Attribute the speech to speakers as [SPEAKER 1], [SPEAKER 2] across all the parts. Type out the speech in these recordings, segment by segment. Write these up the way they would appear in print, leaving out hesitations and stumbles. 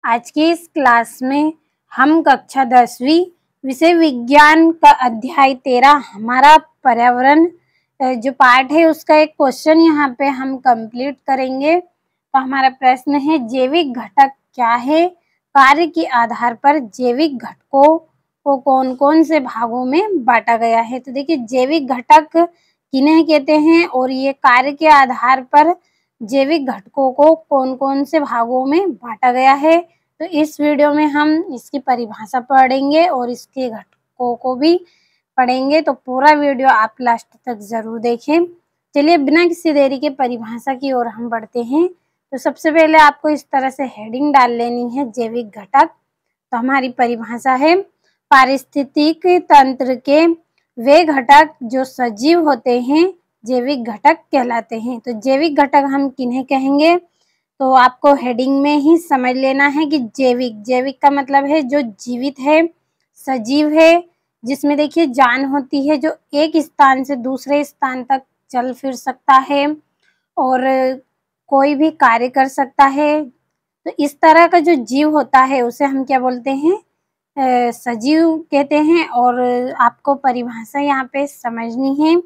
[SPEAKER 1] आज की इस क्लास में हम कक्षा 10वीं विषय विज्ञान का अध्याय 13 हमारा पर्यावरण जो पार्ट है उसका एक क्वेश्चन यहाँ पे हम कंप्लीट करेंगे। तो हमारा प्रश्न है, जैविक घटक क्या है? कार्य के आधार पर जैविक घटकों को कौन कौन से भागों में बांटा गया है। तो देखिए, जैविक घटक किन्हें कहते हैं और ये कार्य के आधार पर जैविक घटकों को कौन कौन से भागों में बांटा गया है। तो इस वीडियो में हम इसकी परिभाषा पढ़ेंगे और इसके घटकों को भी पढ़ेंगे। तो पूरा वीडियो आप लास्ट तक जरूर देखें। चलिए बिना किसी देरी के परिभाषा की ओर हम बढ़ते हैं। तो सबसे पहले आपको इस तरह से हेडिंग डाल लेनी है, जैविक घटक। तो हमारी परिभाषा है, पारिस्थितिक तंत्र के वे घटक जो सजीव होते हैं जैविक घटक कहलाते हैं। तो जैविक घटक हम किन्हें कहेंगे, तो आपको हेडिंग में ही समझ लेना है कि जैविक का मतलब है जो जीवित है, सजीव है, जिसमें देखिए जान होती है, जो एक स्थान से दूसरे स्थान तक चल फिर सकता है और कोई भी कार्य कर सकता है। तो इस तरह का जो जीव होता है उसे हम क्या बोलते हैं, सजीव कहते हैं। और आपको परिभाषा यहाँ पे समझनी है।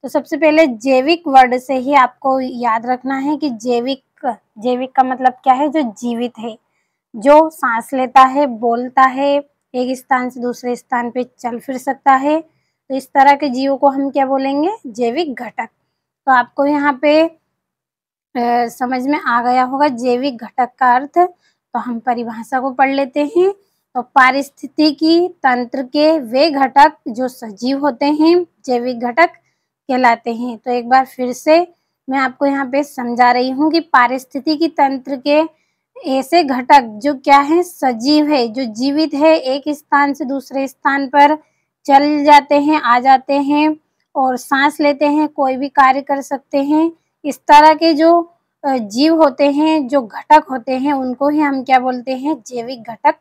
[SPEAKER 1] तो सबसे पहले जैविक वर्ड से ही आपको याद रखना है कि जैविक का मतलब क्या है, जो जीवित है, जो सांस लेता है, बोलता है, एक स्थान से दूसरे स्थान पे चल फिर सकता है। तो इस तरह के जीवों को हम क्या बोलेंगे, जैविक घटक। तो आपको यहाँ पे समझ में आ गया होगा जैविक घटक का अर्थ। तो हम परिभाषा को पढ़ लेते हैं। तो पारिस्थितिकी तंत्र के वे घटक जो सजीव होते हैं जैविक घटक कहलाते हैं। तो एक बार फिर से मैं आपको यहाँ पे समझा रही हूँ कि पारिस्थितिकी तंत्र के ऐसे घटक जो क्या है, सजीव है, जो जीवित है, एक स्थान से दूसरे स्थान पर चल जाते हैं, आ जाते हैं और सांस लेते हैं, कोई भी कार्य कर सकते हैं। इस तरह के जो जीव होते हैं, जो घटक होते हैं, उनको ही हम क्या बोलते हैं, जैविक घटक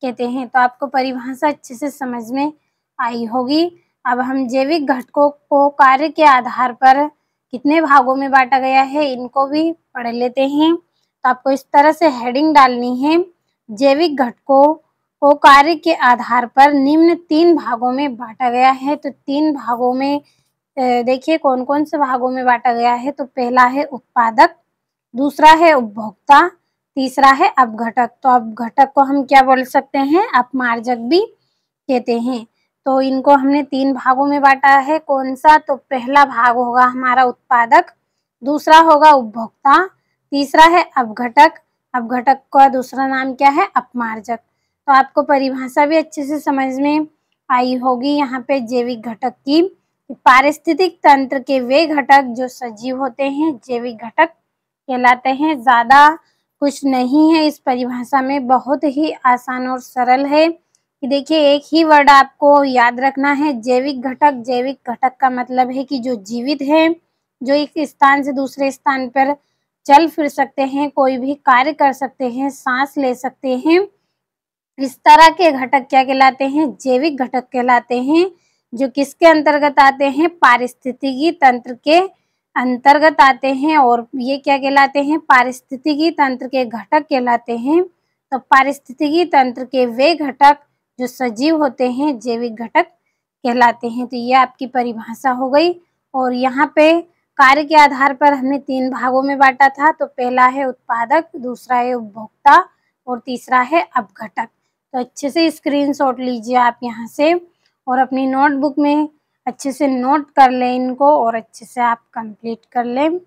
[SPEAKER 1] कहते हैं। तो आपको परिभाषा अच्छे से समझ में आई होगी। अब हम जैविक घटकों को कार्य के आधार पर कितने भागों में बांटा गया है इनको भी पढ़ लेते हैं। तो आपको इस तरह से हेडिंग डालनी है, जैविक घटकों को कार्य के आधार पर निम्न 3 भागों में बांटा गया है। तो 3 भागों में देखिए कौन कौन से भागों में बांटा गया है। तो पहला है उत्पादक, दूसरा है उपभोक्ता, तीसरा है अपघटक। तो अपघटक को हम क्या बोल सकते हैं, अपमार्जक भी कहते हैं। तो इनको हमने 3 भागों में बांटा है। कौन सा, तो पहला भाग होगा हमारा उत्पादक, दूसरा होगा उपभोक्ता, तीसरा है अपघटक। अपघटक का दूसरा नाम क्या है, अपमार्जक। तो आपको परिभाषा भी अच्छे से समझ में आई होगी यहाँ पे जैविक घटक की। पारिस्थितिक तंत्र के वे घटक जो सजीव होते हैं जैविक घटक कहलाते हैं। ज्यादा कुछ नहीं है इस परिभाषा में, बहुत ही आसान और सरल है। कि देखिए एक ही वर्ड आपको याद रखना है, जैविक घटक। जैविक घटक का मतलब है कि जो जीवित है, जो एक स्थान से दूसरे स्थान पर चल फिर सकते हैं, कोई भी कार्य कर सकते हैं, सांस ले सकते हैं। इस तरह के घटक क्या कहलाते हैं, जैविक घटक कहलाते हैं। जो किसके अंतर्गत आते हैं, पारिस्थितिकी तंत्र के अंतर्गत आते हैं। और ये क्या कहलाते हैं, पारिस्थितिकी तंत्र के घटक कहलाते हैं। तो पारिस्थितिकी तंत्र के वे घटक जो सजीव होते हैं जैविक घटक कहलाते हैं। तो ये आपकी परिभाषा हो गई। और यहाँ पे कार्य के आधार पर हमने 3 भागों में बांटा था। तो पहला है उत्पादक, दूसरा है उपभोक्ता और तीसरा है अपघटक। तो अच्छे से स्क्रीनशॉट लीजिए आप यहाँ से और अपनी नोटबुक में अच्छे से नोट कर लें इनको और अच्छे से आप कंप्लीट कर लें।